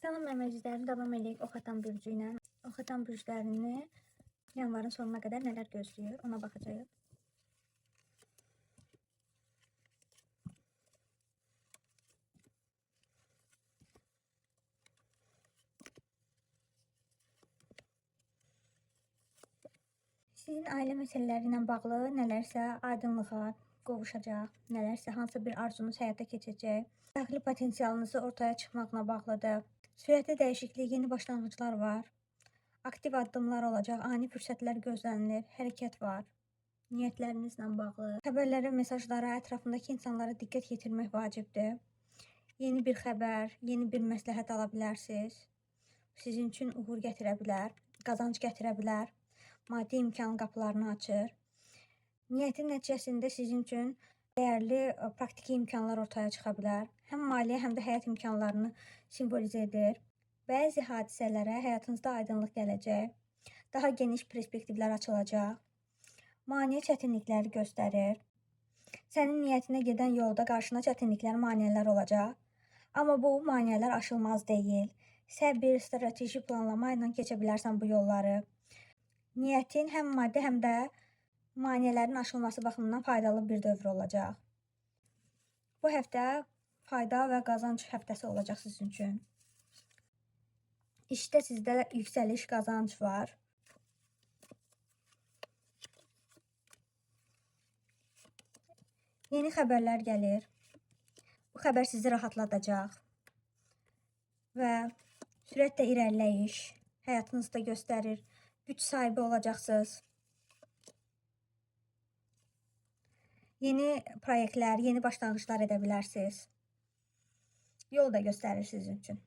Salam əməkçilərim, davam edək ox atan bürcü ilə. Ox atan bürclərini yanvarın sonuna qədər nələr gözləyir, ona baxacağıq. Sizin ailə məsələləri ilə bağlı nələrsə aydınlığa qovuşacaq, nələrsə hansı bir arzunuz həyata keçəcək, daxili potensialınızı ortaya çıxmaqla bağlıdır. Sürətli dəyişiklik, yeni başlanğıclar var. Aktiv addımlar olacaq, ani fürsətlər gözlənilir, hərəkət var. Niyyətlərinizlə bağlı. Xəbərlərə, mesajlara, ətrafındakı insanlara diqqət yetirmək vacibdir. Yeni bir xəbər, yeni bir məsləhət ala bilərsiniz. Sizin üçün uğur gətirə bilər, qazanc gətirə bilər, maddi imkan qapılarını açır. Niyyətin nəticəsində sizin üçün dəyərli praktiki imkanlar ortaya çıxa bilər. Həm maliyyə, həm də həyat imkanlarını simvolizə edir. Bəzi hadisələrə həyatınızda aydınlıq gələcək. Daha geniş perspektivlər açılacaq. Maneə çətinlikləri göstərir. Sənin niyyətinə gedən yolda qarşına çətinliklər, maneələr olacaq. Amma bu maneələr aşılmaz deyil. Səbir, strateji planlama ilə keçə bilərsən bu yolları. Niyyətin həm maddi, həm də maneələrin aşılması baxımından faydalı bir dövr olacaq. Bu həftə fayda və qazanc həftəsi olacaq sizin üçün. İşdə sizdə yüksəliş, qazanc var. Yeni xəbərlər gəlir. Bu xəbər sizi rahatladacaq və sürətlə irəliləyiş həyatınızda göstərir. Güc sahibi olacaqsınız. Yeni proyektlər, yeni başlanğıclar edə bilərsiniz. Yol da göstərir sizin üçün.